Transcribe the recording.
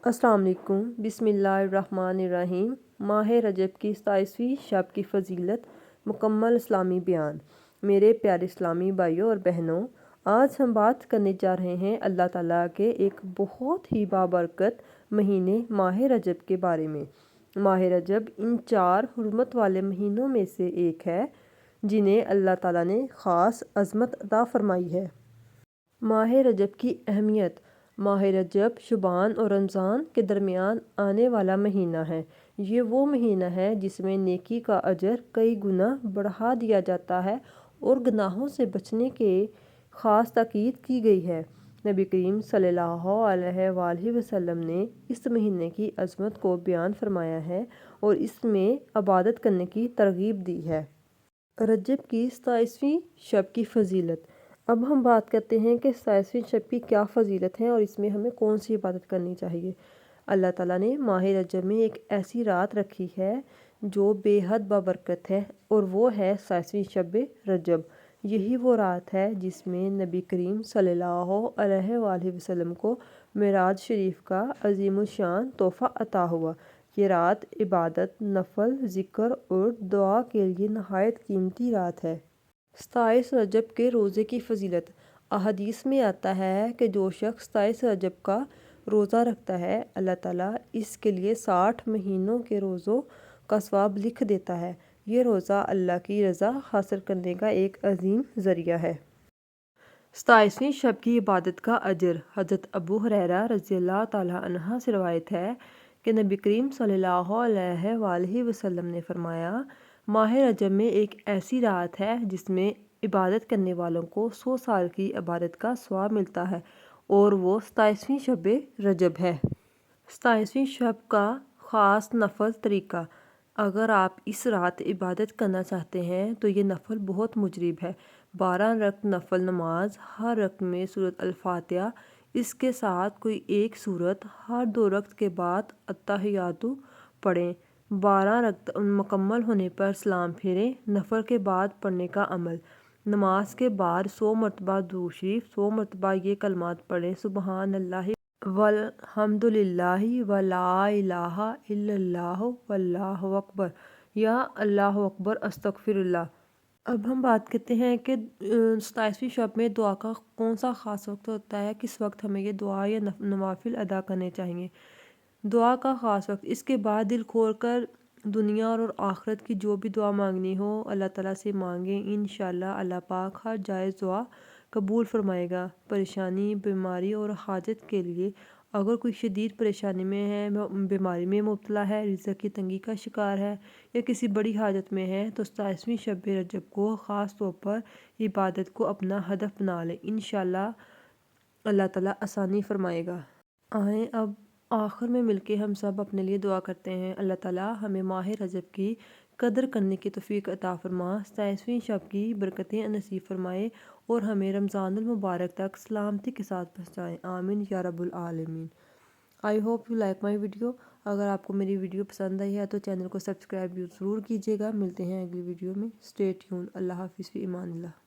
السلام علیکم۔ بسم اللہ الرحمن الرحیم۔ ماہ رجب کی 27ویں شب کی فضیلت، مکمل اسلامی بیان۔ میرے پیارے اسلامی بھائیوں اور بہنوں، آج ہم بات کرنے جا رہے ہیں اللہ تعالیٰ کے ایک بہت ہی بابرکت مہینے ماہ رجب کے بارے میں۔ ماہ رجب ان 4 حرمت والے مہینوں میں سے ایک ہے جنہیں اللہ تعالیٰ نے خاص عظمت عطا فرمائی ہے۔ ماہ رجب کی اہمیت۔ ماہ رجب شعبان اور رمضان کے درمیان آنے والا مہینہ ہے۔ یہ وہ مہینہ ہے جس میں نیکی کا اجر کئی گنا بڑھا دیا جاتا ہے اور گناہوں سے بچنے کی خاص تاکید کی گئی ہے۔ نبی کریم صلی اللہ علیہ وآلہ وسلم نے اس مہینے کی عظمت کو بیان فرمایا ہے اور اس میں عبادت کرنے کی ترغیب دی ہے۔ رجب کی 27ویں شب کی فضیلت۔ اب ہم بات کرتے ہیں کہ 27ویں شب کی کیا فضیلت ہے اور اس میں ہمیں کون سی عبادت کرنی چاہیے۔ اللہ تعالیٰ نے ماہ رجب میں ایک ایسی رات رکھی ہے جو بے حد بابرکت ہے اور وہ ہے 27ویں شب رجب۔ یہی وہ رات ہے جس میں نبی کریم صلی اللہ علیہ وآلہ وسلم کو معراج شریف کا عظیم الشان تحفہ عطا ہوا۔ یہ رات عبادت، نفل، ذکر اور دعا کے لیے نہایت قیمتی رات ہے۔ 27 رجب کے روزے کی فضیلت۔ احادیث میں آتا ہے کہ جو شخص 27 رجب کا روزہ رکھتا ہے، اللہ تعالیٰ اس کے لیے 60 مہینوں کے روزوں کا ثواب لکھ دیتا ہے۔ یہ روزہ اللہ کی رضا حاصل کرنے کا ایک عظیم ذریعہ ہے۔ 27ویں شب کی عبادت کا اجر۔ حضرت ابو ہریرہ رضی اللہ تعالیٰ عنہ سے روایت ہے کہ نبی کریم صلی اللہ علیہ وآلہ وسلم نے فرمایا، ماہ رجب میں ایک ایسی رات ہے جس میں عبادت کرنے والوں کو 100 سال کی عبادت کا ثواب ملتا ہے اور وہ 27ویں شب رجب ہے۔ 27ویں شب کا خاص نفل طریقہ۔ اگر آپ اس رات عبادت کرنا چاہتے ہیں تو یہ نفل بہت مجرب ہے۔ 12 رکعت نفل نماز، ہر رکعت میں سورۃ الفاتحہ، اس کے ساتھ کوئی ایک سورت، ہر 2 رکعت کے بعد التحیات پڑھیں۔ 12 رکعت مکمل ہونے پر سلام پھیریں۔ نفل کے بعد پڑھنے کا عمل۔ نماز کے بعد 100 مرتبہ درود شریف، 100 مرتبہ یہ کلمات پڑھیں، سبحان اللہ والحمد للہ ولا الہ الا اللہ واللہ اکبر، یا اللہ اکبر استغفر اللہ۔ اب ہم بات کرتے ہیں کہ 27ویں شب میں دعا کا کون سا خاص وقت ہوتا ہے، کس وقت ہمیں یہ دعا یا نوافل ادا کرنے چاہیے۔ دعا کا خاص وقت، اس کے بعد دل کھول کر دنیا اور آخرت کی جو بھی دعا مانگنی ہو اللہ تعالیٰ سے مانگیں، انشاءاللہ اللہ پاک ہر جائز دعا قبول فرمائے گا۔ پریشانی، بیماری اور حاجت کے لیے اگر کوئی شدید پریشانی میں ہے، بیماری میں مبتلا ہے، رزق کی تنگی کا شکار ہے یا کسی بڑی حاجت میں ہے تو 27ویں شب رجب کو خاص طور پر عبادت کو اپنا ہدف بنا لیں، انشاءاللہ اللہ تعالیٰ آسانی فرمائے گا۔ آئیں اب آخر میں مل کے ہم سب اپنے لیے دعا کرتے ہیں۔ اللہ تعالیٰ ہمیں ماہ رجب کی قدر کرنے کی توفیق عطا فرما، 27ویں شب کی برکتیں نصیب فرمائے اور ہمیں رمضان المبارک تک سلامتی کے ساتھ پہنچائیں، آمین یا رب العالمین۔ I hope you like my video. اگر آپ کو میری ویڈیو پسند آئی ہے تو چینل کو سبسکرائب ضرور کیجیے گا۔ ملتے ہیں اگلی ویڈیو میں۔ Stay tune. اللہ حافظ، فی امان اللہ۔